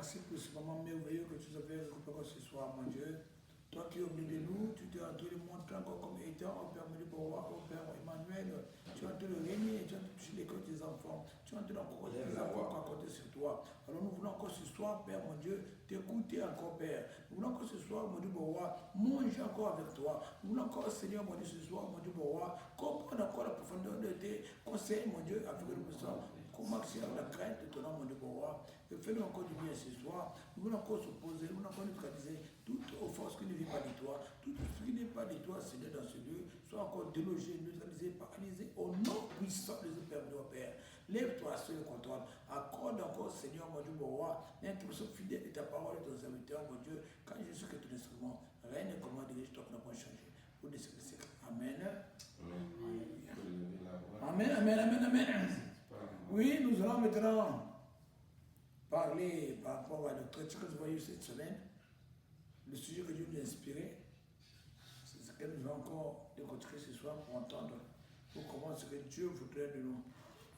merci pour ce moment merveilleux que tu as fait récupérer ce soir, mon Dieu. Toi qui es au milieu de nous, tu t'es en train de montrer encore comme étant au Père Modibowa, au Père Emmanuel. Tu es en train de régner, tu es en train de toucher les cœurs des enfants. Tu es en train d'encore des enfants à côté sur toi. Alors nous voulons encore ce soir, Père, mon Dieu, t'écouter encore, Père. Nous voulons encore ce soir, Modibowa, manger encore avec toi. Nous voulons encore, Seigneur, mon Dieu, ce soir, Modibowa, comprendre encore la profondeur de tes conseils, mon Dieu, avec le puissant. Comment c'est la crainte de ton nom, Modibowa. Et fais-nous encore du bien ce soir. Nous voulons encore s'opposer, nous voulons encore neutraliser toute force qui ne vit pas de toi, tout ce qui n'est pas de toi, Seigneur, dans ce lieu, soit encore délogé, neutralisé, paralysé, au nom puissant de Père, notre Père. Lève-toi sur le contrôle. Accorde encore, Seigneur, mon Dieu, mon roi, l'intervention fidèle de ta parole et de ton serviteur, mon Dieu, quand je suis que ton instrument, rien ne commande, dirige-toi pour ne pas changer. Pour des siècles. Amen. Amen, amen, amen, amen. Oui, nous allons maintenant parler par rapport à notre traité que nous voyons cette semaine. Le sujet que Dieu nous a inspiré, c'est ce que nous allons encore décortiquer ce soir pour entendre, pour comprendre ce que Dieu voudrait de nous.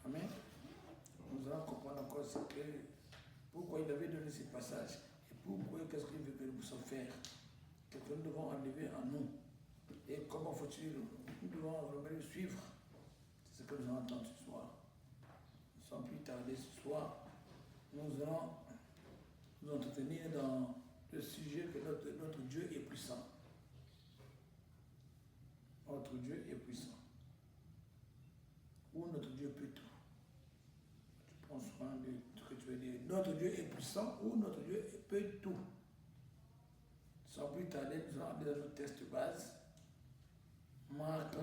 Amen. Nous allons comprendre encore ce que, pourquoi il avait donné ces passages et pourquoi, qu'est-ce qu'il veut que nous puissions faire, qu'est-ce que nous devons enlever en nous et comment faut-il, nous devons le suivre. C'est ce que nous allons entendre ce soir. Sans plus tarder ce soir, nous allons nous entretenir dans le sujet que notre Dieu est puissant. Notre Dieu est puissant. Ou notre Dieu peut tout. Tu prends soin de ce que tu veux dire. Notre Dieu est puissant ou notre Dieu peut tout. Sans plus tarder, nous allons aller dans notre texte de base. Marc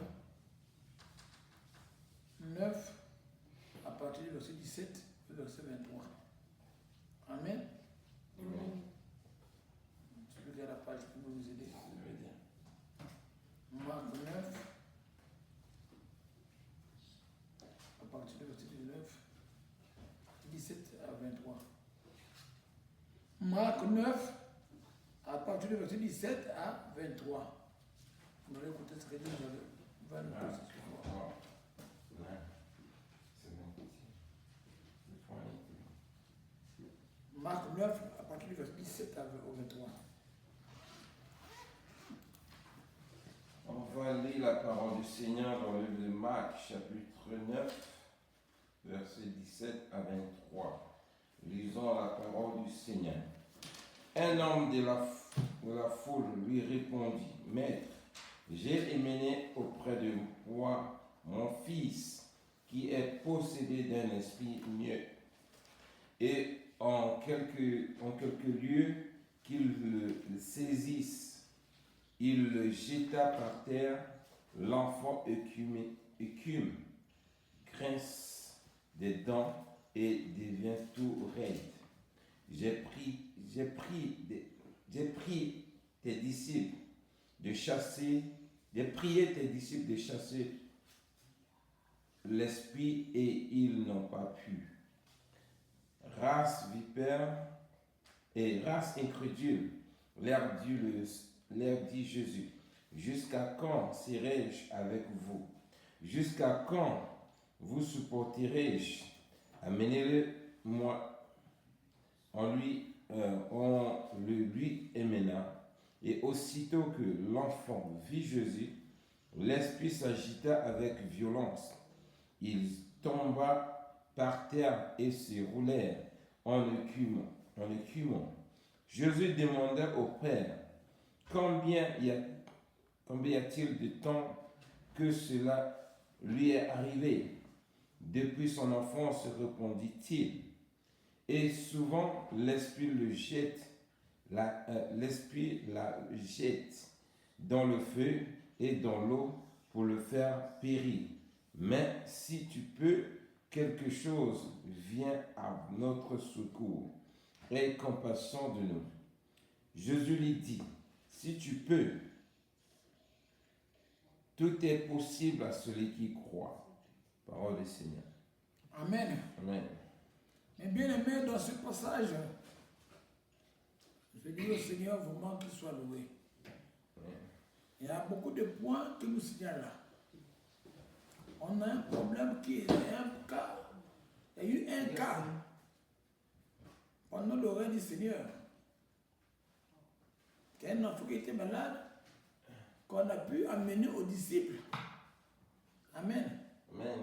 9, à partir du verset 17 au verset 23. Amen. Amen. Tu peux regarder la page pour nous aider. Marc 9, à partir du verset 19, 17 à 23. Marc 9, à partir du verset 17 à 23. Vous allez écouter ce que Dieu va nous dire ce soir. Marc 9, à partir du verset 17 au 23. On va lire la parole du Seigneur dans le livre de Marc, chapitre 9, versets 17 à 23. Lisons la parole du Seigneur. Un homme de la foule lui répondit, « Maître, j'ai emmené auprès de moi mon fils qui est possédé d'un esprit muet. Et en quelques lieux qu'il le saisisse, il le jeta par terre, l'enfant écume, grince des dents et devient tout raide. J'ai prié tes disciples de chasser l'esprit et ils n'ont pas pu. Race vipère et race incrédule, leur dit Jésus, jusqu'à quand serai-je avec vous? Jusqu'à quand vous supporterai-je? Amenez-le-moi. On le lui emmena, et aussitôt que l'enfant vit Jésus, l'esprit s'agita avec violence. Il tomba par terre et se roulèrent en écumant. Jésus demanda au Père, combien y a-t-il de temps que cela lui est arrivé? Depuis son enfance, répondit-il. Et souvent, l'esprit la jette dans le feu et dans l'eau pour le faire périr. Mais si tu peux, quelque chose vient à notre secours. Aie compassion de nous. Jésus lui dit, si tu peux, tout est possible à celui qui croit. Parole du Seigneur. Amen. Amen. Mais bien aimé, dans ce passage, je dis au Seigneur vraiment qu'il soit loué. Il y a beaucoup de points qui nous signalent là. On a un problème qui est un cas. Il y a eu un cas pendant le règne du Seigneur. Qu'il y a un enfant qui était malade, qu'on a pu amener aux disciples. Amen. Amen.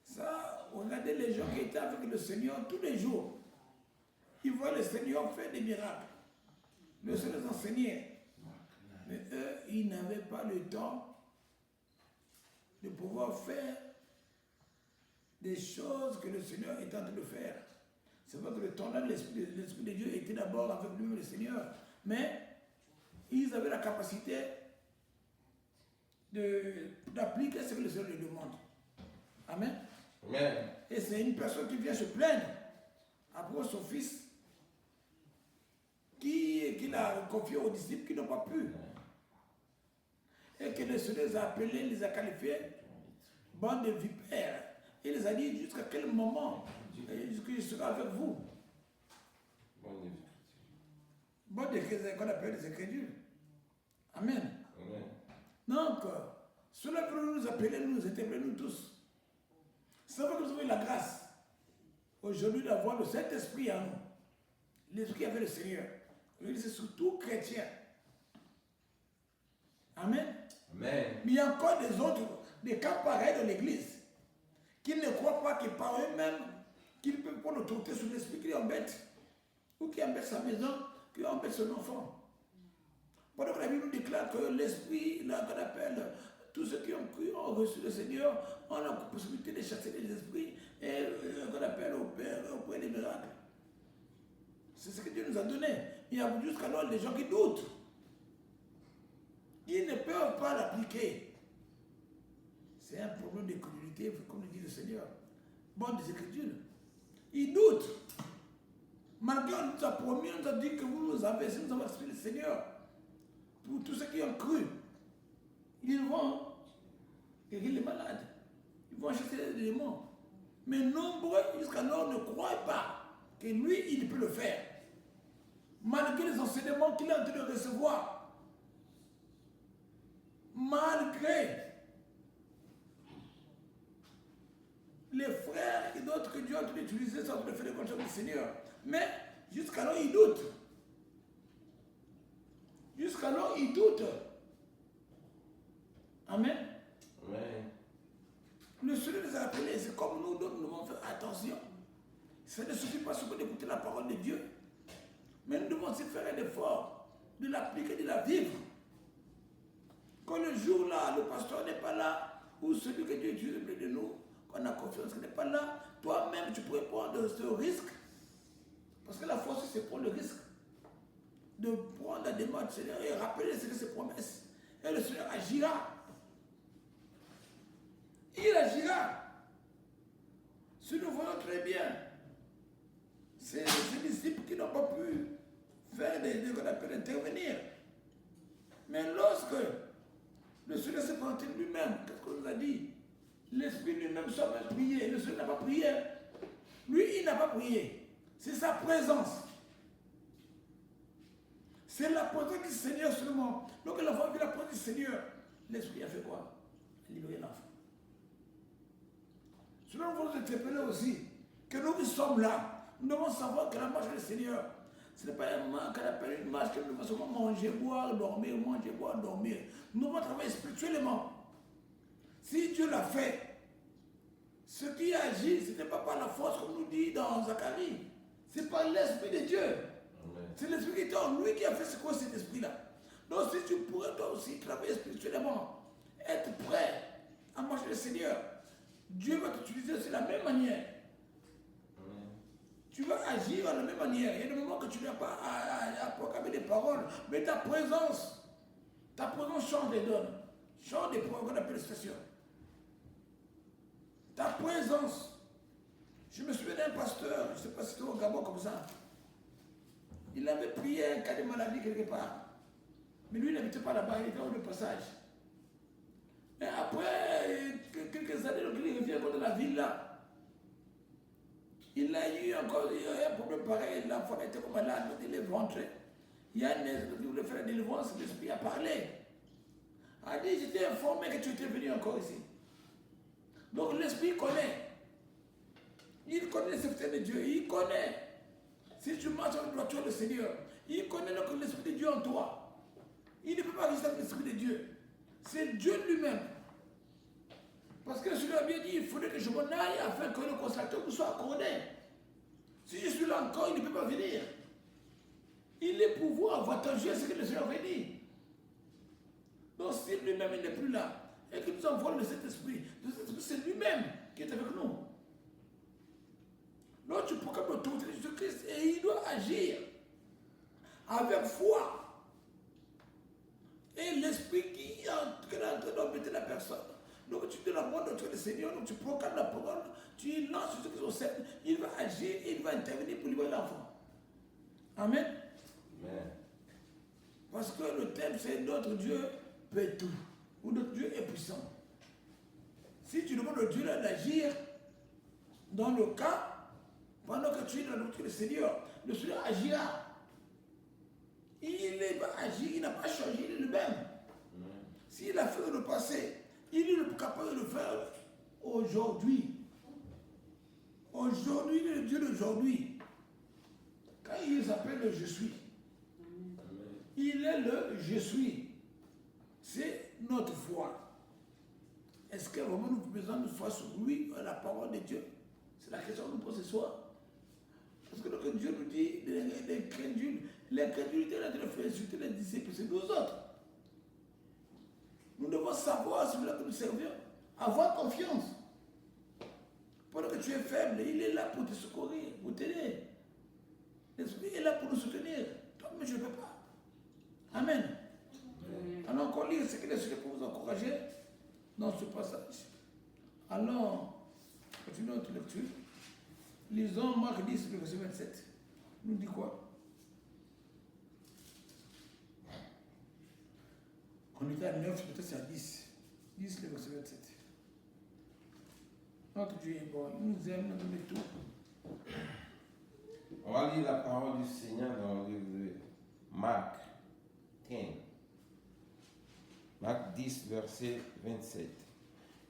Ça, regardez les gens qui étaient avec le Seigneur tous les jours. Ils voient le Seigneur faire des miracles. Le Seigneur les enseignait. Mais eux, ils n'avaient pas le temps de pouvoir faire des choses que le Seigneur était en train de faire. C'est vrai que le temps là, l'Esprit de Dieu était d'abord avec lui, le Seigneur. Mais ils avaient la capacité d'appliquer ce que le Seigneur lui demande. Amen. Amen. Et c'est une personne qui vient se plaindre après son fils qu'il a confié aux disciples qui n'ont pas pu. Et que le Seigneur les a appelés, les a qualifiés, bande de vipères. Il les a dit jusqu'à quel moment je serai avec vous. Bande de qu'on appelle des incrédules. Amen. Amen. Donc, cela peut nous appeler, nous interpeller, nous tous. C'est vrai que nous avons la grâce aujourd'hui d'avoir le Saint-Esprit en nous. L'Esprit avec le Seigneur. C'est surtout chrétien. Amen. Amen. Mais il y a encore des autres, des cas pareils dans l'Église, qui ne croient pas que par eux-mêmes, qu'ils peuvent prendre l'autorité sur l'Esprit qui embête, ou qui embête sa maison, qui embête son enfant. Pendant que la Bible nous déclare que l'Esprit, là qu'on appelle, tous ceux qui ont cru, ont reçu le Seigneur, ont la possibilité de chasser les esprits et qu'on appelle opérer des miracles. C'est ce que Dieu nous a donné. Il y a jusqu'alors des gens qui doutent. Ils ne peuvent pas l'appliquer. C'est un problème d'incrédulité, comme le dit le Seigneur. Bon, des Écritures. Ils doutent. Malgré on nous a promis, on nous a dit que vous nous avez, si nous avons expliqué le Seigneur, pour tous ceux qui ont cru, ils vont guérir les malades. Ils vont chasser les démons. Mais nombreux, jusqu'alors, ne croient pas que lui, il peut le faire. Malgré les enseignements qu'il est en train de recevoir. Malgré les frères et d'autres que Dieu a utilisés sans faire les consciences du Seigneur. Mais jusqu'alors, ils doutent. Jusqu'alors, ils doutent. Amen. Amen. Le Seigneur les a appelés. C'est comme nous devons faire attention. Ça ne suffit pas seulement d'écouter la parole de Dieu. Mais nous devons aussi faire un effort de l'appliquer, de la vivre. Quand le jour là, le pasteur n'est pas là, ou celui que Dieu utilise auprès de nous, qu'on a confiance qu'il n'est pas là, toi-même tu pourrais prendre ce risque. Parce que la force, c'est prendre le risque de prendre la démarche du Seigneur et rappeler ses promesses. Et le Seigneur agira. Il agira. Si nous voyons très bien, c'est ces disciples qui n'ont pas pu faire qu'on appelle intervenir. Mais lorsque le Seigneur s'est présenté lui-même, qu'est-ce qu'on nous a dit? L'Esprit lui-même s'en a prié. Le Seigneur n'a pas prié. Lui, il n'a pas prié. C'est sa présence. C'est la présence du Seigneur seulement. Donc l'enfant a vu la présence du Seigneur. L'Esprit a fait quoi? Il a libéré l'enfant. Cela nous faut nous interpeller aussi. Que nous qui sommes là, nous devons savoir que la marche du Seigneur, ce n'est pas une marche que nous devons seulement manger, boire, dormir, manger, boire, dormir. Nous devons travailler spirituellement. Si Dieu l'a fait, ce qui agit, ce n'est pas par la force comme nous dit dans Zacharie. C'est par l'Esprit de Dieu. Amen. C'est l'Esprit qui est en lui qui a fait ce quoi cet esprit-là. Donc si tu pourrais toi aussi travailler spirituellement, être prêt à marcher le Seigneur, Dieu va t'utiliser aussi de la même manière. Amen. Tu vas agir de la même manière. Il y a des moments que tu n'as pas à proclamer des paroles, mais ta présence change les donnes, change des programmes d'appellation. Ta présence. Je me souviens d'un pasteur, je ne sais pas si c'était au Gabon comme ça. Il avait prié un cas de maladie quelque part. Mais lui, il n'habitait pas là-bas, il était au passage. Et après quelques années, donc, il revient encore dans la ville là. Il a eu encore un problème pareil. L'enfant était comme malade, il est rentré. Il y a un esprit qui voulait faire la délivrance, l'esprit a parlé. A dit, j'étais informé que tu étais venu encore ici. Donc l'esprit connaît. Il connaît le secret de Dieu, il connaît. Si tu marches avec la voiture du Seigneur, il connaît l'Esprit de Dieu en toi. Il ne peut pas résister avec l'Esprit de Dieu. C'est Dieu lui-même. Parce que le Seigneur a bien dit, il faudrait que je m'en aille afin que le consolateur vous soit accordé. Si je suis là encore, il ne peut pas venir. Il est pouvoir voyager ce que le Seigneur avait dit. Donc si lui-même il n'est plus là, et que nous envoie le Saint-Esprit, c'est lui-même qui est avec nous. Donc tu proclames l'autorité de Jésus-Christ et il doit agir avec foi. Et l'Esprit qui est en train d'embêter la personne. Donc tu te la montre auprès du Seigneur, donc tu proclames la parole, tu lances Jésus-Christ au ciel, il va agir et il va intervenir pour libérer l'enfant. Amen. Amen. Parce que le thème c'est notre Dieu peut tout, ou notre Dieu est puissant. Si tu demandes au Dieu d'agir dans le cas, pendant que tu es dans le Seigneur, le Seigneur agira. Il va agir, il n'a pas changé, il est le même. S'il a fait dans le passé, il est capable de le faire aujourd'hui. Aujourd'hui, il est le Dieu d'aujourd'hui. Quand il s'appelle le Je suis, il est le Je suis. C'est notre foi. Est-ce que vraiment nous avons besoin de foi sur lui, la parole de Dieu? C'est la question que nous posons ce soir. Parce que lorsque Dieu nous dit l'incrédulité est en train de faire insulter les disciples, c'est nous autres. Nous devons savoir celui-là que nous servons, avoir confiance. Pendant que tu es faible, il est là pour te secourir, pour t'aider. L'Esprit est là pour nous soutenir. Toi, mais je ne peux pas. Amen. Alors, encore lire ce qu'il est sur pour vous encourager dans ce passage. Alors, continuons notre lecture. Lisons Marc 10, le verset 27. Nous dit quoi? On était à 9, peut-être c'est à 10. 10, le verset 27. Notre Dieu est bon, il nous aime, il nous met tout. On va lire la parole du Seigneur dans le livre de Marc 10. Marc 10, verset 27.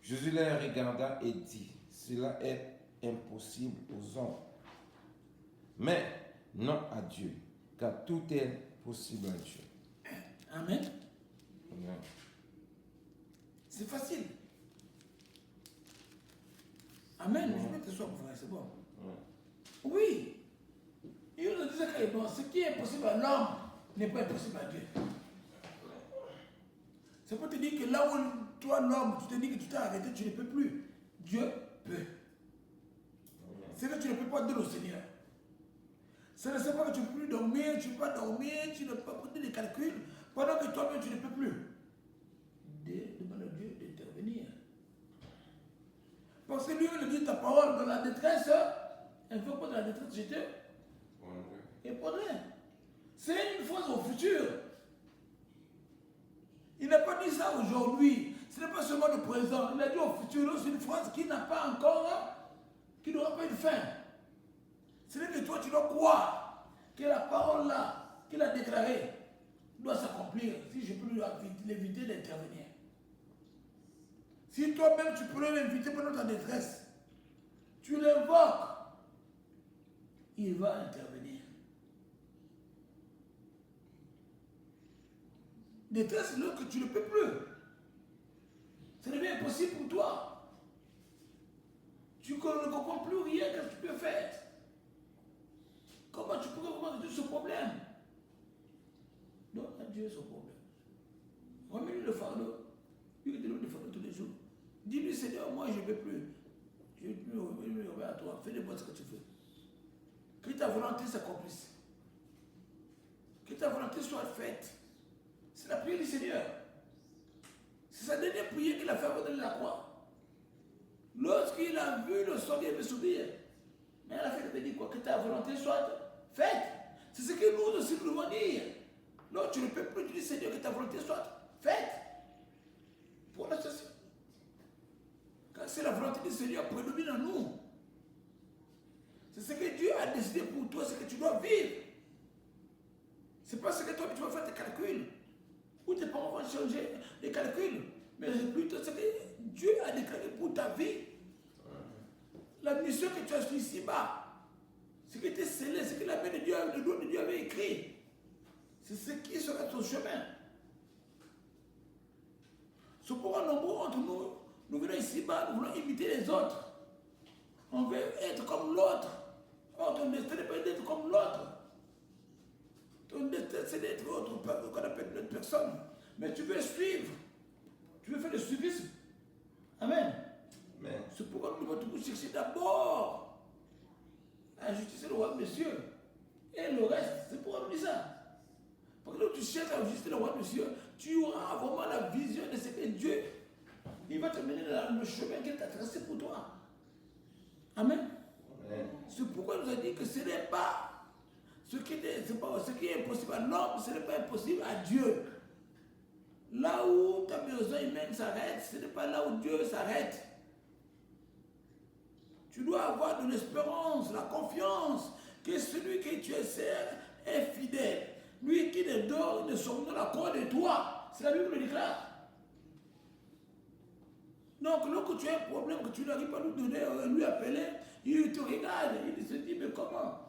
Jésus les regarda et dit, cela est impossible aux hommes, mais non à Dieu, car tout est possible à Dieu. Amen. Amen. C'est facile. Amen. Je vais te soir, mon frère, c'est bon. Oui. Il nous disait que bon, ce qui est impossible à l'homme n'est pas impossible à Dieu. C'est pour te dire que là où toi, l'homme, tu te dis que tu t'es arrêté, tu ne peux plus. Dieu peut. C'est que tu ne peux pas dire au Seigneur. Ça ne sait pas que tu ne peux plus dormir, tu ne peux pas dormir, tu ne peux pas prendre des calculs, pendant que toi-même tu ne peux plus. Demande à Dieu d'intervenir. Parce que lui, il dit ta parole dans la détresse, elle veut pas dans la détresse, je te répondrai. C'est une phrase au futur. Il n'a pas dit ça aujourd'hui. Ce n'est pas seulement le présent. Il a dit au futur. C'est une phrase qui n'a pas encore, qui n'aura pas une fin. C'est que toi, tu dois croire que la parole là, qu'il a déclarée, doit s'accomplir. Si je peux l'éviter d'intervenir. Si toi-même, tu peux l'inviter pendant ta détresse, tu l'invoques, il va intervenir. Détresse, c'est là que tu ne peux plus. Ça devient impossible pour toi. Tu ne comprends plus rien que tu peux faire. Comment tu pourrais résoudre ce problème? Donne à Dieu son problème. Remets-lui le fardeau. Lui qui te donne le fardeau tous les jours. Dis-lui, Seigneur, moi je ne peux plus. Je ne peux plus revenir à toi. Fais de moi ce que tu veux. Que ta volonté s'accomplisse. Que ta volonté soit faite. C'est la prière du Seigneur. C'est sa dernière prière qu'il a fait avant de la croix. Lorsqu'il a vu le sang, il avait sourire. Mais à la fin, il avait dit quoi? Que ta volonté soit faite. C'est ce que nous aussi nous devons dire. Non, tu ne peux plus dire, Seigneur, que ta volonté soit faite. Pour la société. Quand c'est la volonté du Seigneur prédomine en nous. C'est ce que Dieu a décidé pour toi, ce que tu dois vivre. C'est pas ce que toi tu vas faire tes calculs. Ou tes parents vont changer les calculs. Mais c'est plutôt ce que Dieu a déclaré pour ta vie. La mission que tu as ici-bas, Ce qui était scellé, ce que la main de Dieu, le doigt de Dieu avait écrit. C'est ce qui sera ton chemin. C'est pourquoi nombreux entre nous venons ici-bas, nous voulons imiter les autres. On veut être comme l'autre. Or, ton destin n'est pas d'être comme l'autre. Ton destin, c'est d'être autre, qu'on appelle une autre personne. Mais tu veux suivre. Tu veux faire le suivisme. Amen. Amen. C'est pourquoi nous devons toujours chercher d'abord la justice et le roi de cieux. Et le reste, c'est pourquoi nous disons ça. Parce que là, tu cherches la justice et le roi de cieux, tu auras vraiment la vision de ce que Dieu, il va te mener dans le chemin qu'il t'a tracé pour toi. Amen. Amen. C'est pourquoi il nous a dit que ce n'est pas ce qui est impossible à l'homme, ce n'est pas impossible à Dieu. Là où ta besoin humaine s'arrête, ce n'est pas là où Dieu s'arrête. Tu dois avoir de l'espérance, la confiance que celui que tu sers est fidèle. Lui qui ne dort ne sommeille la croix de toi. C'est la Bible qui le déclare. Donc, lorsque tu as un problème que tu n'arrives pas à lui donner, lui appeler, il te regarde, il se dit, mais comment?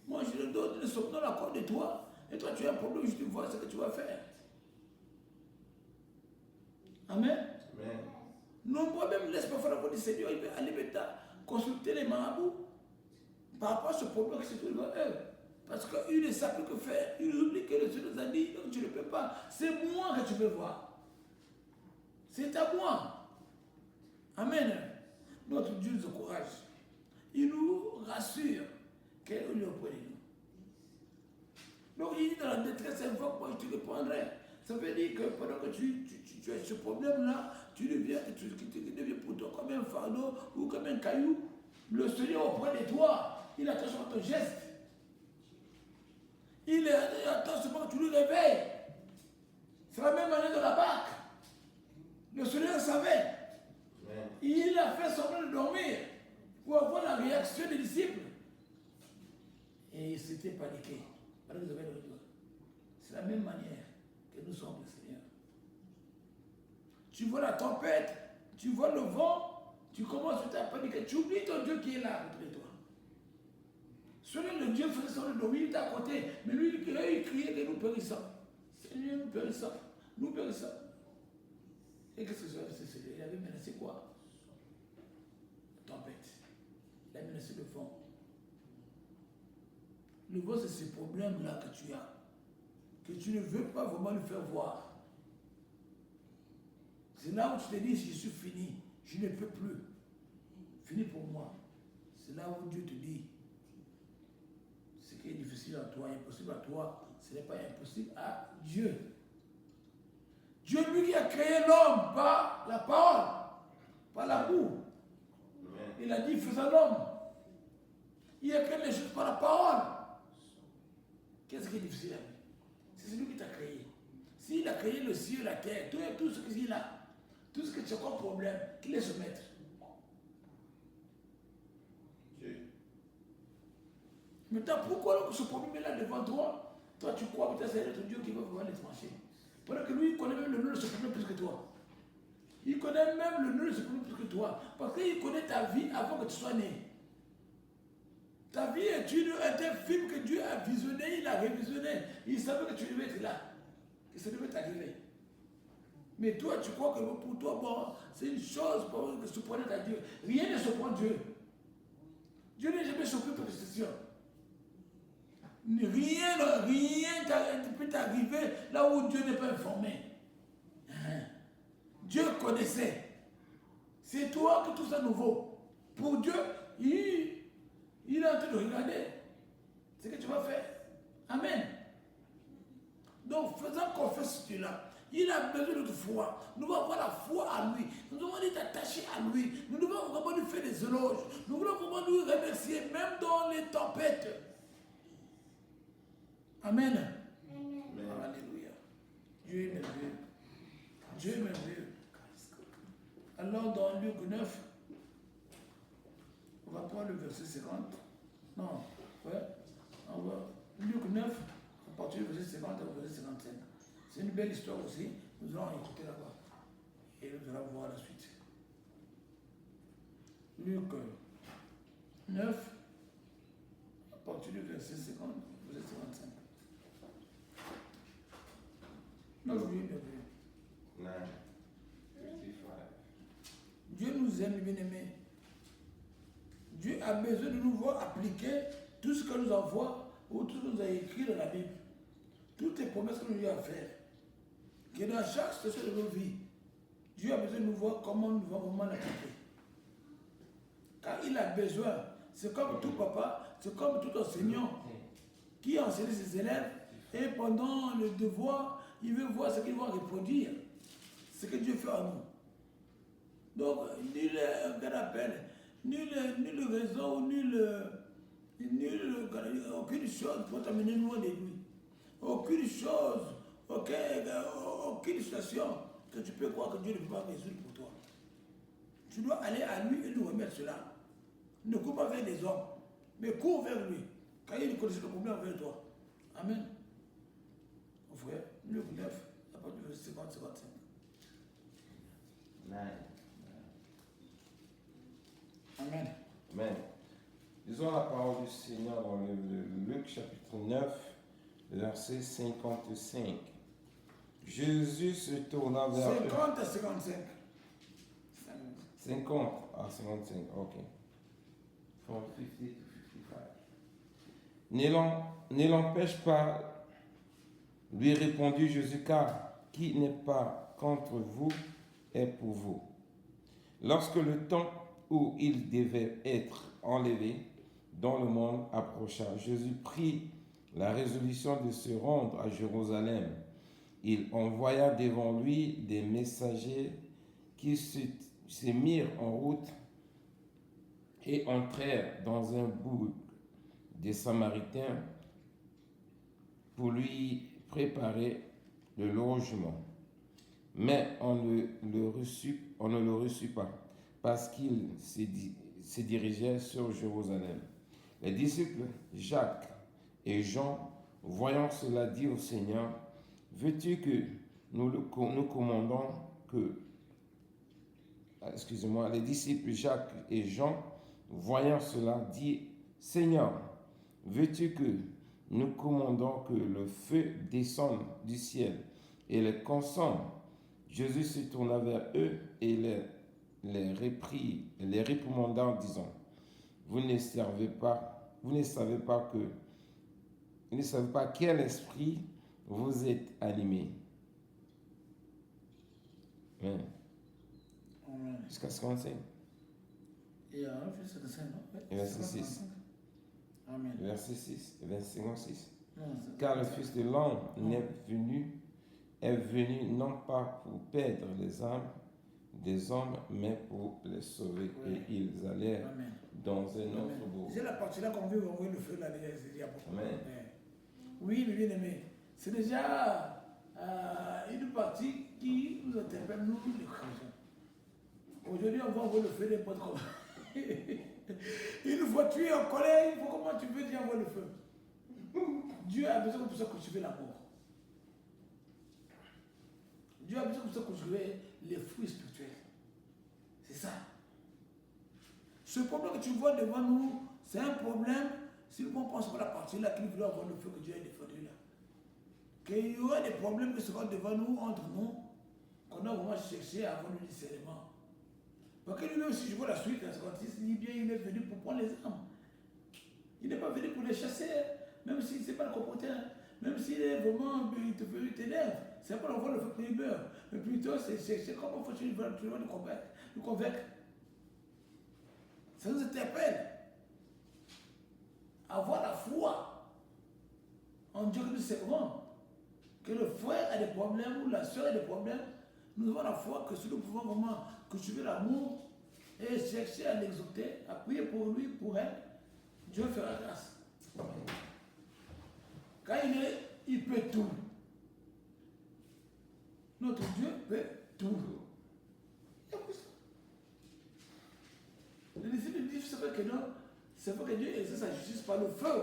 Moi, je le donne, ne sommeille la croix de toi. Et toi, tu as un problème, je te vois ce que tu vas faire. Amen. Amen. Nombreux même laissent pas faire la voix du Seigneur, il va aller maintenant consulter les marabouts par rapport à ce problème que c'est tout devant eux. Parce qu'ils ne savent plus que faire. Ils oublient que le Seigneur nous a dit, donc tu ne peux pas. C'est moi que tu veux voir. C'est à moi. Amen. Notre Dieu nous encourage. Il nous rassure qu'il est auprès de nous. Donc il dit dans la détresse, invoque, moi je te répondrai. Ça veut dire que pendant que tu as ce problème-là, tu deviens pour toi comme un fardeau ou comme un caillou. Le Seigneur auprès de toi, il attend sur ton geste. Il attend seulement que tu le réveilles. C'est la même manière de la barque. Le Seigneur savait. Amen. Il a fait semblant de dormir pour avoir la réaction des disciples. Et il s'était paniqué. C'est la même manière que nous sommes le Seigneur. Tu vois la tempête, tu vois le vent, tu commences à paniquer. Tu oublies ton Dieu qui est là contre toi. Celui le Dieu faisait semblant de dormir, il était à côté. Mais lui, il criait que nous périssons. Seigneur, nous périssons. Nous périssons. Et qu'est-ce que c'est? Il avait menacé quoi? La tempête. Il a menacé le vent. Le vent, c'est ce problème-là que tu as. Que tu ne veux pas vraiment le faire voir. C'est là où tu te dis, je suis fini. Je ne peux plus. Fini pour moi. C'est là où Dieu te dit, ce qui est difficile à toi, impossible à toi, ce n'est pas impossible à Dieu. Dieu, lui qui a créé l'homme par la parole, par la boue. Il a dit, faisons l'homme. Il a créé les choses par la parole. Qu'est-ce qui est difficile à lui? C'est lui qui t'a créé. S'il a créé le ciel, la terre, tout ce qu'il a, tout ce que tu as comme problème, qu'il laisse se mettre. Maintenant, pourquoi ce problème est là devant toi? Toi, tu crois que c'est notre Dieu qui va pouvoir les trancher. Pendant que lui, il connaît même le nom de ce problème plus que toi. Il connaît même le nom de ce problème plus que toi. Parce qu'il connaît ta vie avant que tu sois né. Ta vie est un film que Dieu a visionné, il a révisionné. Il savait que tu devais être là, que ça devait t'arriver. Mais toi, tu crois que pour toi, bon, c'est une chose pour se prendre à Dieu. Rien ne se prend Dieu. Dieu n'est jamais surpris par cette question. Rien ne peut t'arriver là où Dieu n'est pas informé. Dieu connaissait. C'est toi que tout ça nouveau. Pour Dieu, il est en train de regarder ce que tu vas faire. Amen. Donc, faisant confiance sur Dieu-là, il a besoin de notre foi. Nous devons avoir la foi à lui. Nous devons être attachés à lui. Nous devons vraiment lui faire des éloges. Nous devons vraiment lui remercier, même dans les tempêtes. Amen. Amen. Alléluia. Dieu est merveilleux. Dieu est merveilleux. Alors, dans Luc 9, on va prendre le verset 50. Non, ouais. On va, Luc 9, à partir du verset 50 au verset 55. C'est une belle histoire aussi. Nous allons écouter là-bas. Et nous allons voir la suite. Luc 9, partir du verset 50, verset 55. Non, oui, bien vu. 9, 55. Dieu nous aime, bien-aimés. Dieu a besoin de nous voir appliquer tout ce que nous envoie ou tout ce que nous a écrit dans la Bible. Toutes les promesses que nous lui avons faites. Que dans chaque situation de nos vies, Dieu a besoin de nous voir comment nous devons vraiment l'appliquer. Car il a besoin, c'est comme tout papa, c'est comme tout enseignant qui enseigne ses élèves et pendant le devoir, il veut voir ce qu'ils vont reproduire, ce que Dieu fait en nous. Donc, nulle raison, aucune chose pour t'amener loin de lui. Aucune chose, aucune situation que tu peux croire que Dieu ne peut pas résoudre pour toi. Tu dois aller à lui et lui remettre cela. Ne cours pas vers les hommes, mais cours vers lui, car il connaît le problème vers toi. Amen. Mon frère, Luc 9, à partir du verset 50-55. 9. Amen. Amen. Lisons la parole du Seigneur dans le Luc chapitre 9, verset 55. Jésus se tourna vers 50 à 55. 50 à 55, ok. From 50 to 55. Ne l'empêche pas, lui répondit Jésus, car qui n'est pas contre vous est pour vous. Lorsque le temps où il devait être enlevé dans le monde approcha, Jésus prit la résolution de se rendre à Jérusalem. Il envoya devant lui des messagers qui se mirent en route et entrèrent dans un bourg des Samaritains pour lui préparer le logement. Mais on ne le reçut pas, parce qu'il se dirigeait sur Jérusalem. Les disciples Jacques et Jean, voyant cela, dirent au Seigneur, veux-tu que nous commandons que... Excusez-moi, les disciples Jacques et Jean, voyant cela, dirent, Seigneur, veux-tu que nous commandons que le feu descende du ciel et les consomme? Jésus se tourna vers eux et les réprimanda en disant, vous ne savez pas quel esprit vous êtes animés. Amen. Amen. Jusqu'à 55. Et un verset 5, non? Et verset 6. Amen. Verset 6. Verset 56. Non, Car le Fils de l'homme est venu non pas pour perdre les âmes des hommes, mais pour les sauver. Oui. Et ils allèrent Amen. dans un autre bourg. C'est la partie là qu'on veut envoyer le feu là, c'est déjà beaucoup. Amen. Oui, mes bien-aimés, c'est déjà une partie qui nous interpelle, nous les chrétiens. Aujourd'hui, on va envoyer le feu n'importe comment. Une fois tu es en colère, comment tu veux dire envoyer le feu? Dieu a besoin pour ça cultiver l'amour. Dieu a besoin pour ça cultiver les fruits spirituels. C'est ça. Ce problème que tu vois devant nous, c'est un problème, si on pense pas la partie là qu'il veut avoir le feu que Dieu a défendu là. Qu'il y aura des problèmes qui seront devant nous, entre nous, qu'on a vraiment cherché à avoir le discernement. Parce que lui-même, si je vois la suite, il dit bien, il est venu pour prendre les âmes. Il n'est pas venu pour les chasser, même s'il ne sait pas le comporter, même s'il est vraiment, il t'énerve. C'est pas l'envoi le feu pour il meurt. Mais plutôt, c'est comment faut-il le convaincre. Ça nous interpelle. Avoir la foi en Dieu que nous servons. Que le frère a des problèmes ou la soeur a des problèmes. Nous avons la foi que si nous pouvons vraiment cultiver l'amour et chercher à l'exalter, à prier pour lui, pour elle, Dieu fera grâce. Quand il peut tout. Notre Dieu peut tout. Les disciples disent, c'est vrai que non, c'est vrai que Dieu exerce sa justice par le feu.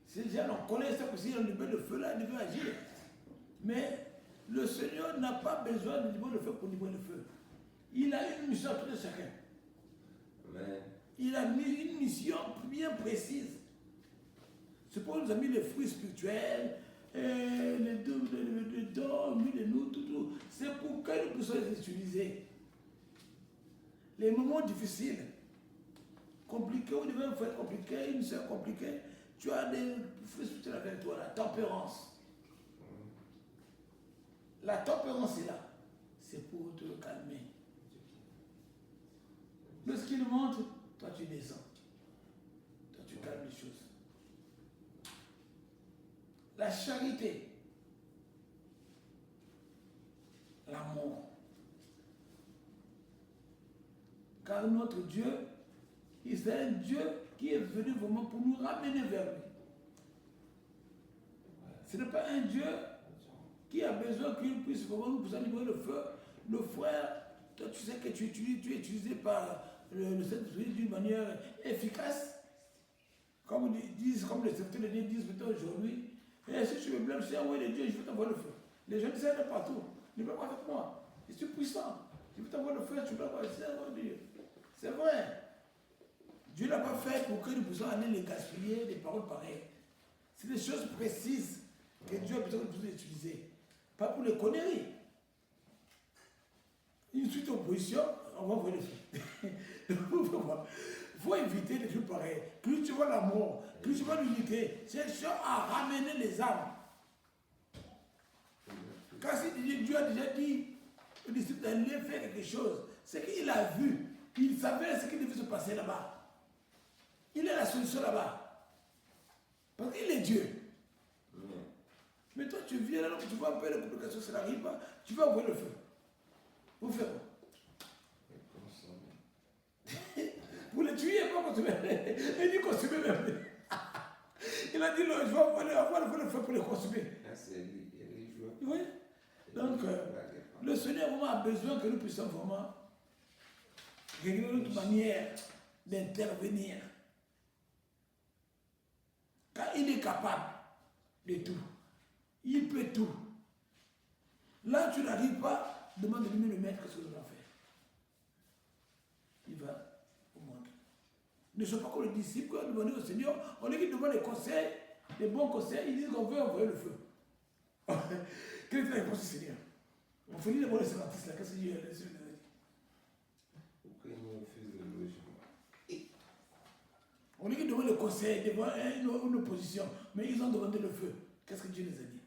Si les gens l'ont connaît, c'est que si on libère le feu là, il devait agir. Mais le Seigneur n'a pas besoin de libérer le feu pour libérer le feu. Il a une mission à tout de chacun. Amen. il a mis une mission bien précise. C'est pour nous a mis les fruits spirituels, les dons, mis les nous, tout. C'est pour que nous puissions les utiliser. Les moments difficiles, compliqués, où ils devaient faire compliqué, une sœur compliquée, tu as des fruits spirituels avec toi, la tempérance. La tempérance est là. C'est pour te calmer. Lorsqu'il monte, toi tu descends. Toi tu calmes les choses. La charité. L'amour. Car notre Dieu, c'est un Dieu qui est venu vraiment pour nous ramener vers lui. Ce n'est pas un Dieu qui a besoin qu'il puisse vraiment nous allumer le feu. Le frère, toi tu sais que tu es utilisé par le Saint-Esprit d'une manière efficace. Comme disent, comme les serviteurs de Dieu disent aujourd'hui, et si tu me blâmes, c'est envoyer de Dieu, je vais t'envoyer le feu. Les gens disent ça de partout. Ne peux pas avec moi. Je suis puissant. Je vais t'envoyer le feu, tu ne peux pas Dieu. C'est vrai. Dieu ne l'a pas fait pour que nous puissions aller les gaspiller des paroles pareilles. C'est des choses précises que Dieu a besoin de nous utiliser. Pas pour les conneries. Une suite d'opposition, on va envoyer le feu. Il faut éviter des choses pareilles. Plus tu vois l'amour, plus tu vois l'unité, cherche à ramener les âmes. Quand Dieu a déjà dit au disciple d'aller faire quelque chose, c'est qu'il a vu, il savait ce qui devait se passer là-bas. Il est la solution là-bas. Parce qu'il est Dieu. Mais toi, tu viens là, tu vois un peu les complications, ça n'arrive pas, tu vas envoyer le feu. Vous faites quoi? Vous les tuez, pas consommer. Il dit consommer même. Il a dit, non, je vais avoir le feu pour les consommer. Oui. Donc, le Seigneur vraiment a besoin que nous puissions vraiment régler notre manière d'intervenir. Car il est capable de tout. Il peut tout. Là, tu n'arrives pas, demande-lui le maître ce que nous allons faire. Il va au monde. Ne sois pas comme les disciples, quand on demande au Seigneur, on lui demande des conseils, des bons conseils, ils disent qu'on veut envoyer le feu. Quelle est la réponse du Seigneur? On fait lire d'abord les 56 là, qu'est-ce que Dieu a dit? On lui demande le conseil devant une opposition, mais ils ont demandé le feu. Qu'est-ce que Dieu les a dit?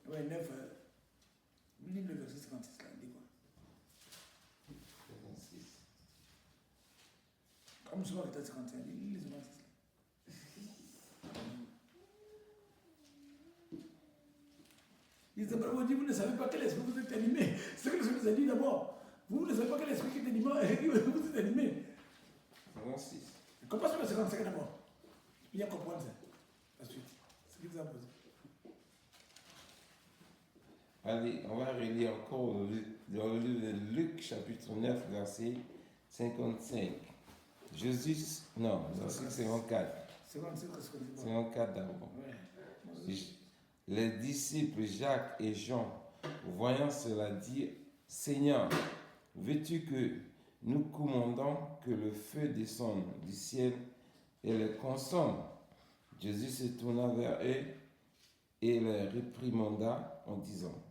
Oui, 9. Lis le verset 56 là, dis quoi? 56. Comme souvent, le 51, lis les 56 là. Vous ne savez pas quel esprit vous êtes animé. C'est ce que le Seigneur nous a dit d'abord. Vous ne savez pas quel esprit qui est animé, vous êtes animé. 56. Commence sur le 55 d'abord. Bien comprendre ça. La suite. Ce qu'il vous a posé. Allez, on va relire encore dans le livre de Luc, chapitre 9, verset 55. Jésus, non, verset 54. 54 d'abord. Ouais. Les disciples Jacques et Jean, voyant cela, dirent, Seigneur, veux-tu que nous commandons que le feu descende du ciel et les consomme? Jésus se tourna vers eux et les réprimanda en disant,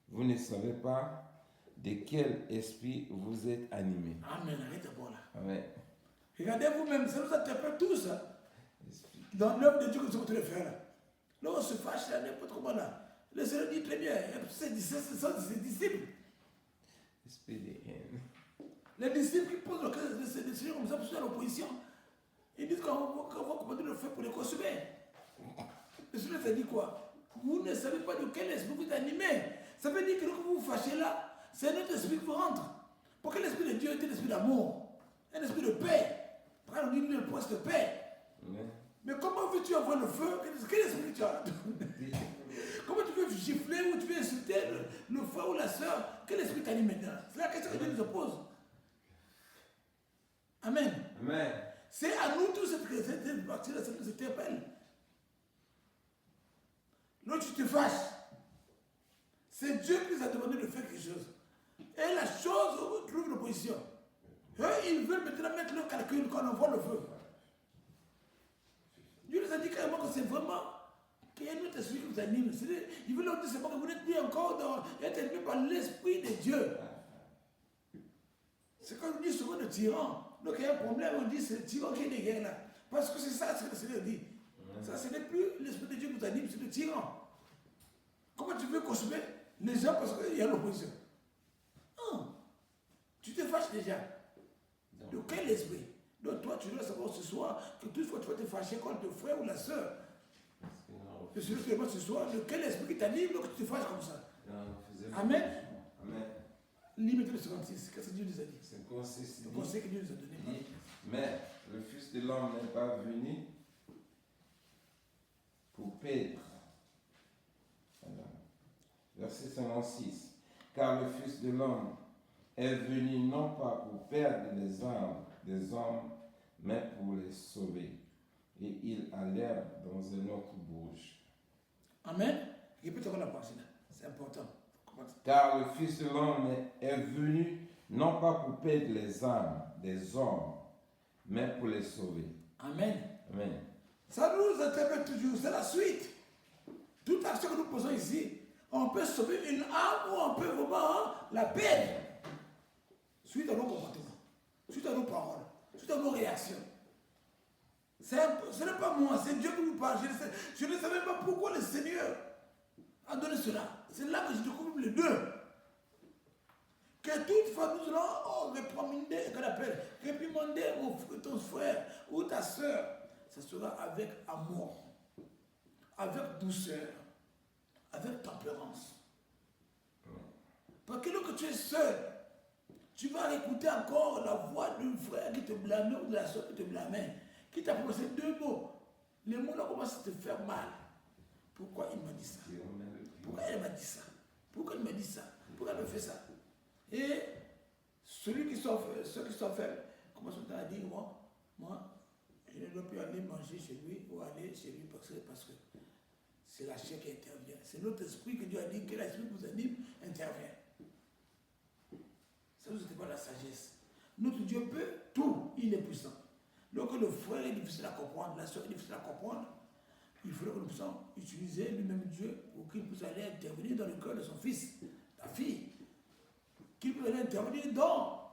vous ne savez pas de quel esprit vous êtes animés. Amen, arrête d'abord là. Amen. Regardez vous-même, ça nous interpelle tous. Hein? Dans l'œuvre de Dieu que nous sommes en train de faire là. Là, on se fâche là, n'importe comment là. Le Seigneur dit très bien, ce sont ses disciples. Esprit de haine. Les disciples qui posent le Seigneur comme ça, pour l'opposition. Ils disent qu'on va commander le feu pour les consommer. Le Seigneur a dit quoi? Vous ne savez pas de quel esprit vous êtes animé. Ça veut dire que quand vous vous fâchez là, c'est notre esprit qui vous rentre. Parce que l'esprit de Dieu est un esprit d'amour, un esprit de paix. Par exemple, on dit le poste de paix. Mais comment veux-tu avoir le feu? Quel esprit tu as? Comment tu veux gifler ou tu veux insulter le frère ou la soeur? Quel esprit t'anime maintenant? C'est la question que Dieu nous pose. Amen. Amen. C'est à nous tous cette partie-là, ça nous interpelle. Lorsque tu te fâches, c'est Dieu qui nous a demandé de faire quelque chose. Et la chose trouve l'opposition. Eux, ils veulent maintenant mettre le calcul quand on voit le feu. Dieu nous a dit carrément que c'est vraiment qu'il y a un autre esprit qui vous anime. Il veut leur dire seulement que vous n'êtes plus encore être animé par l'esprit de Dieu. C'est quand on dit souvent le tyran. Donc il y a un problème, on dit c'est le tyran qui est derrière là. Parce que c'est ça ce que le Seigneur dit. Ça, ce n'est plus l'esprit de Dieu qui vous anime, c'est le tyran. Comment tu veux consommer les gens parce qu'il y a l'opposition? Tu te fâches déjà. De quel esprit? Donc toi, tu dois savoir ce soir que toutefois tu vas te fâcher contre le frère ou la soeur. Et celui qui demande ce soir, de quel esprit qui t'anime, donc tu te fâches comme ça. Amen. Amen. Limite le 56, qu'est-ce que Dieu nous a dit? C'est le conseil que Dieu nous a donné. Mais le Fils de l'homme n'est pas venu pour perdre. Verset 56. Car le Fils de l'homme est venu non pas pour perdre les âmes des hommes, mais pour les sauver. Et il allait dans une autre bouche. Amen. Répète encore la pensée là. C'est important. Car le Fils de l'homme est venu non pas pour perdre les âmes des hommes, mais pour les sauver. Amen. Amen. Ça nous interpelle toujours. C'est la suite. Toute action que nous posons ici, on peut sauver une âme ou on peut vraiment la perdre. Suite à nos comportements, suite à nos paroles, suite à nos réactions. Ce n'est pas moi, c'est Dieu qui nous parle. Je ne savais pas pourquoi le Seigneur a donné cela. C'est là que je découvre les deux. Que toutefois nous allons réprimander ton frère ou ta soeur. Ça sera avec amour, avec douceur, avec tempérance. Parce que lorsque tu es seul, tu vas écouter encore la voix d'un frère qui te blâmait ou de la soeur qui te blâmait, qui t'a prononcé deux mots. Les mots là commencent à te faire mal. Pourquoi il m'a dit ça? Pourquoi elle m'a dit ça? Pourquoi il m'a dit ça? Pourquoi elle me fait ça? Et ceux qui sont faibles commencent à dire, moi, je ne dois plus aller manger chez lui ou aller chez lui parce que c'est la chair qui intervient. C'est notre esprit que Dieu a dit que l'esprit qui vous anime intervient. Ça ne c'était pas la sagesse. Notre Dieu peut tout, il est puissant. Donc le frère est difficile à comprendre, la soeur est difficile à comprendre, il faudrait que nous puissions utiliser lui-même Dieu pour qu'il puisse aller intervenir dans le cœur de son fils, ta fille, qu'il puisse aller intervenir dans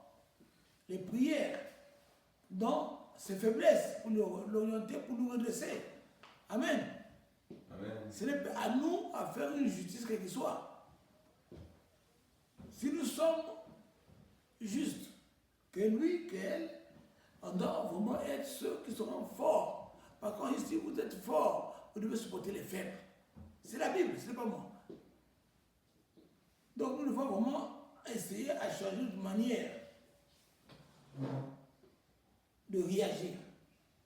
les prières, dans ses faiblesses, pour l'orienter, pour nous redresser. Amen. Amen. Ce n'est pas à nous à faire une justice quelle qu'il soit. Si nous sommes justes, que lui, qu'elle, on doit vraiment être ceux qui seront forts. Par contre, ici, vous êtes forts, vous devez supporter les faibles. C'est la Bible, ce n'est pas moi. Donc, nous devons vraiment essayer à changer de manière de réagir.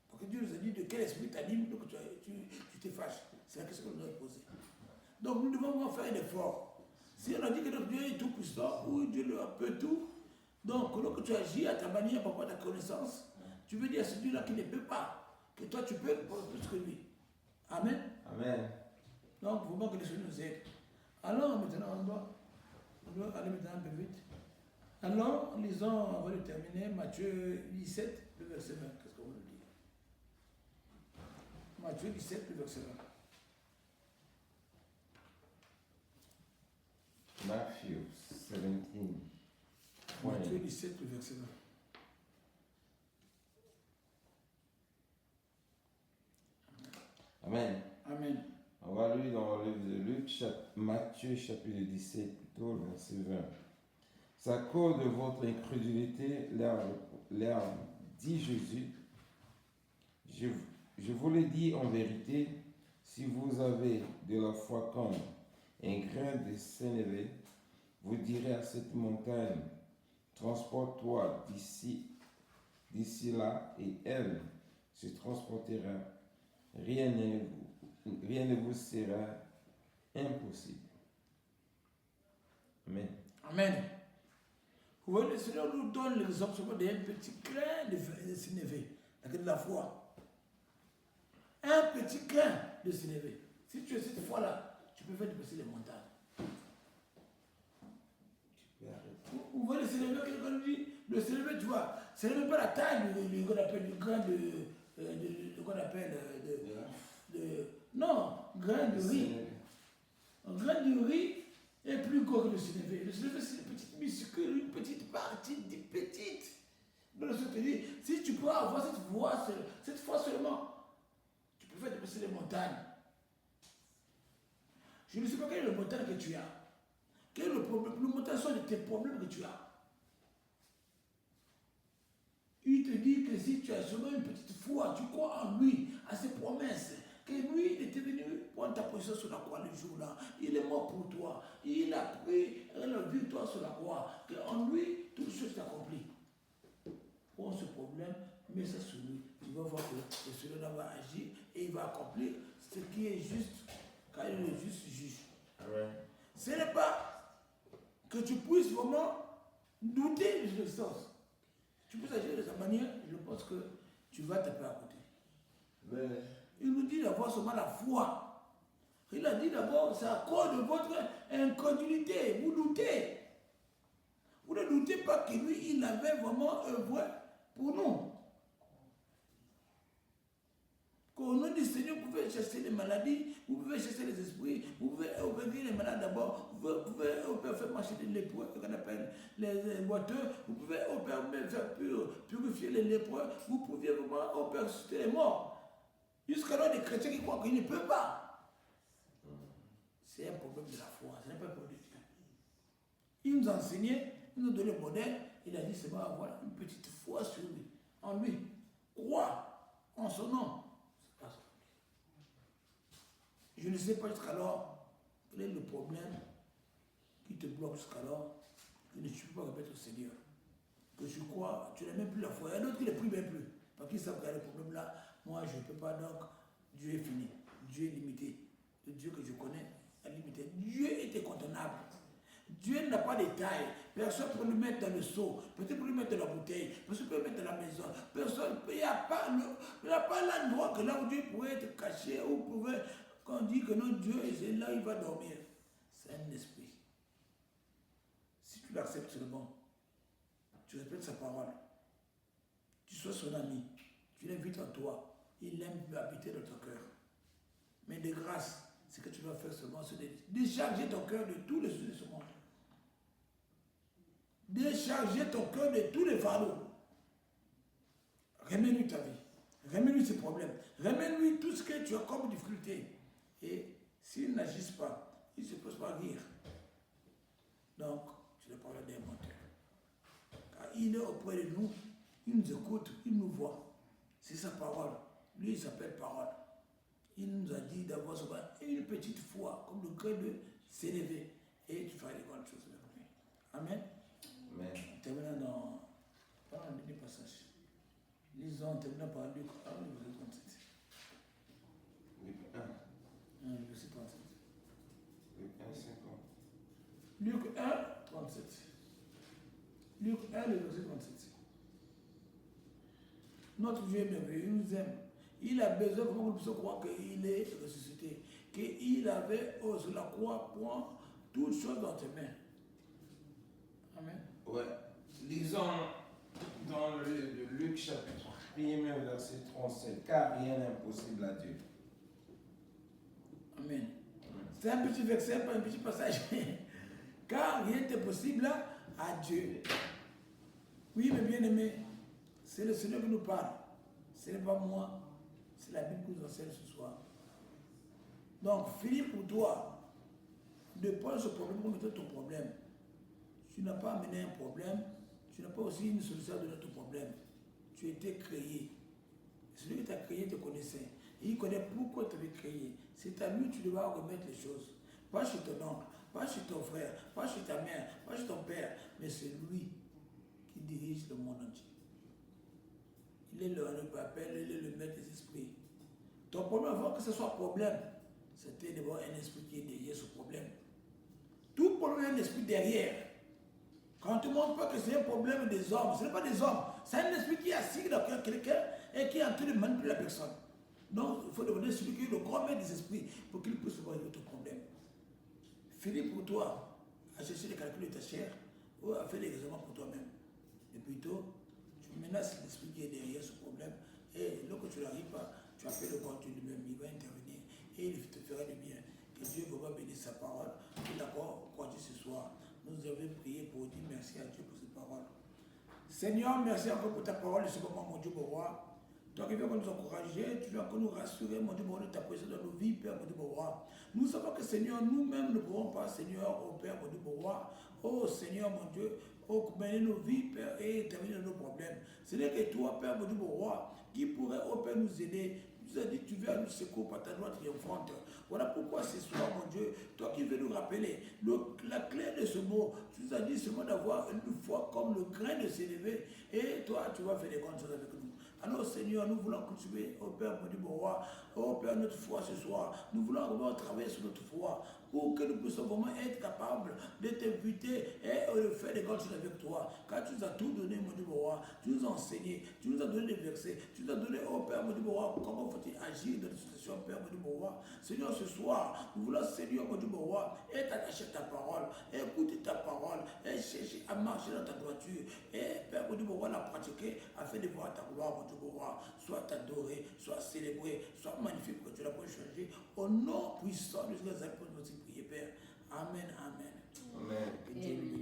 Parce que Dieu nous a dit de quel esprit t'anime, donc tu te fâches. C'est la question que nous devons poser. Donc, nous devons vraiment faire un effort. Si on a dit que notre Dieu est tout puissant, ou Dieu peut tout, donc, lorsque tu agis à ta manière, par rapport à ta connaissance, tu veux dire à celui-là qui ne peut pas, que toi tu peux plus que lui. Amen. Amen. Donc, vraiment que le Seigneur nous aide. Alors, maintenant, on doit aller maintenant un peu vite. Alors, lisons, avant de terminer, Matthieu 17, le verset 20. Qu'est-ce qu'on veut dire? Matthieu 17, le verset 20. Matthew 17. Matthieu 17, le verset 20. Amen. Amen. On va lire dans le livre de Luc, Matthieu chapitre 17, plutôt, verset 20. C'est à cause de votre incrédulité, leur dit Jésus, je vous le dis en vérité, si vous avez de la foi comme un grain de sénévé, vous direz à cette montagne, transporte-toi d'ici là, et elle se transportera. Rien ne vous sera impossible. Amen. Amen. Vous voyez, le Seigneur nous donne l'exemple d'un petit grain de sénévé, avec de la foi. Un petit grain de sénévé. Si tu as cette foi-là, tu peux faire dépasser les montagnes. Vous voyez le sénévé, quand on dit, le sénévé, tu vois, ce n'est même pas la taille du qu'on appelle du grain qu'on appelle non, grain de riz. Un grain de riz est plus gros que le sénévé. Le sénévé, c'est une petite muscule, une petite partie, petite. Donc, je te dis, si tu peux avoir cette foi seulement, tu peux faire dépasser les montagnes. Je ne sais pas quelle est le montagne que tu as. Quel est le problème? Le montagne sont de tes problèmes que tu as. Il te dit que si tu as seulement une petite foi, tu crois en lui, à ses promesses, que lui, il était venu prendre ta position sur la croix le jour-là. Il est mort pour toi. Il a pris la victoire sur la croix. En lui, toutes choses s'accomplissent. Prends ce problème, mets ça sur lui. Tu vas voir que celui-là va agir et il va accomplir ce qui est juste, car il est le juste juge. Amen. Ce n'est pas que tu puisses vraiment douter de l'existence. Tu peux agir de sa manière, je pense que tu vas taper à côté. Mais Il nous dit d'avoir seulement la foi. Il a dit d'abord, c'est à cause de votre incrédulité. Vous doutez. Vous ne doutez pas que lui, il avait vraiment œuvré pour nous. Qu'au nom du Seigneur, vous pouvez chasser les maladies, vous pouvez chasser les esprits, vous pouvez opérer les malades d'abord, vous pouvez faire marcher les lépreux, qu'on appelle les boiteux, vous pouvez faire purifier les lépreux, vous pouvez vraiment ressusciter les morts. Jusqu'alors, des chrétiens qui croient qu'ils ne peuvent pas. C'est un problème de la foi, ce n'est pas un problème de Dieu. Il nous a enseigné, il nous a donné le modèle, il a dit c'est bon, avoir une petite foi sur lui, en lui. Crois en son nom. C'est pas ça. Je ne sais pas jusqu'alors quel est le problème qui te bloque jusqu'alors, que tu ne peux pas répéter au Seigneur. Que tu crois, tu n'as même plus la foi. Il y a d'autres qui ne prient même plus. Parce qu'ils savent qu'il y a le problème là. Moi, je ne peux pas, donc Dieu est fini. Dieu est limité. Le Dieu que je connais est limité. Dieu est incontournable. Dieu n'a pas de taille. Personne ne peut le mettre dans le seau. Personne ne peut le mettre dans la bouteille. Personne ne peut le mettre dans la maison. Personne, il n'y a pas l'endroit que là où Dieu pourrait être caché, où pouvait, quand on dit que non, Dieu est là, il va dormir. C'est un esprit. Si tu l'acceptes seulement, tu respectes sa parole, tu sois son ami, tu l'invites en toi, il aime habiter dans ton cœur. Mais de grâce, ce que tu dois faire seulement, c'est de décharger ton cœur de tous les soucis de ce monde. Décharger ton cœur de tous les fardeaux. Remets-lui ta vie. Remets-lui ses problèmes. Remets-lui tout ce que tu as comme difficulté. Et s'il n'agisse pas, il ne se pose pas à rire. Donc, tu dois parler d'un menteur. Car il est auprès de nous, il nous écoute, il nous voit. C'est sa parole. Lui, il s'appelle parole. Il nous a dit d'avoir une petite foi, comme le grain de s'élever. Et tu feras les grandes choses avec lui. Amen. Amen. Terminons par un dernier passage. Lisons, terminons par Luc 1, verset 37. Luc 1. Verset 37. Luc 1, 50. Luc 1, 37. Luc 1, le verset 37. Notre Dieu est merveilleux, il nous aime. Il a besoin que nous puissions croire qu'il est ressuscité, qu'il avait sur la croix point toutes choses dans tes mains. Amen. Ouais. Lisons dans le Luc chapitre 1, verset 37. Car rien n'est impossible à Dieu. Amen. C'est un petit verset, pas un petit passage. Car rien n'est possible à Dieu. Oui, mes bien-aimés, c'est le Seigneur qui nous parle. Ce n'est pas moi. C'est la Bible qui nous enseigne ce soir. Donc, fini pour toi de prendre ce problème comme étant ton problème. Tu n'as pas amené un problème, tu n'as pas aussi une solution à donner à ton problème. Tu étais créé. Celui qui t'a créé te connaissait. Et il connaît pourquoi tu avais créé. C'est à lui que tu devras remettre les choses. Pas chez ton oncle, pas chez ton frère, pas chez ta mère, pas chez ton père, mais c'est lui qui dirige le monde entier. Il est le papel, il est le maître des esprits. Ton problème, avant que ce soit problème, c'était d'abord un esprit qui est derrière ce problème. Tout problème a un esprit derrière. Quand on ne te montre pas que c'est un problème des hommes, ce n'est pas des hommes, c'est un esprit qui est assis dans quelqu'un et qui est en train de manipuler la personne. Donc, il faut demander celui qui est le grand maître des esprits pour qu'il puisse résoudre ton problème. Finis pour toi à chercher les calculs de ta chair ou à faire des raisonnements pour toi-même. Et plutôt, tu Maintenant, c'est l'esprit qui est derrière ce problème. Et lorsque tu n'arrives pas, tu appelles le corps lui-même, il va intervenir et il te fera du bien. Que Dieu va bénir sa parole. Et d'accord, quoi dire ce soir, nous avons prié pour dire merci à Dieu pour cette parole. Seigneur, merci encore pour ta parole de ce moment, mon Dieu, mon roi. Toi qui viens nous encourager, tu viens encore nous rassurer, mon Dieu, mon Dieu, ta présence dans nos vies, Père, mon Dieu, mon roi. Nous savons que, Seigneur, nous-mêmes ne pouvons pas, Seigneur, oh Père, mon Dieu, mon roi. Oh Seigneur, mon Dieu, oh, mener nos vies, Père, et terminer nos problèmes. Ce n'est que toi, Père, mon Dieu, mon roi, qui pourrait, oh Père, nous aider. Tu nous as dit, tu viens nous secourir par ta droite triomphante. Voilà pourquoi ce soir, mon Dieu, toi qui veux nous rappeler, la clé de ce mot, tu nous as dit seulement d'avoir une foi comme le grain de s'élever, et toi, tu vas faire des grandes choses avec nous. Alors Seigneur, nous voulons cultiver, oh Père, mon Dieu, mon roi, oh Père, notre foi ce soir. Nous voulons vraiment travailler sur notre foi pour que nous puissions vraiment être capables de t'inviter et de faire des grandes choses avec toi. Car tu nous as tout donné, mon Dieu, mon roi. Tu nous as enseigné, tu nous as donné des versets, tu nous as donné, oh Père, mon Dieu, mon roi, comment faut-il agir dans une situation, Père, mon Dieu, mon roi. Seigneur, ce soir, nous voulons, Seigneur, mon Dieu, mon roi, être attaché à ta parole, écouter ta parole, et chercher à marcher dans ta droiture, et Père, mon Dieu, mon roi, la pratiquer afin de voir ta gloire, mon Dieu, mon roi, soit adoré, soit célébré, soit magnifique, que tu l'as pas changé. Au nom puissant de Jésus, nous avons prié, Père. Amen, amen. Amen. Que Dieu nous bénisse.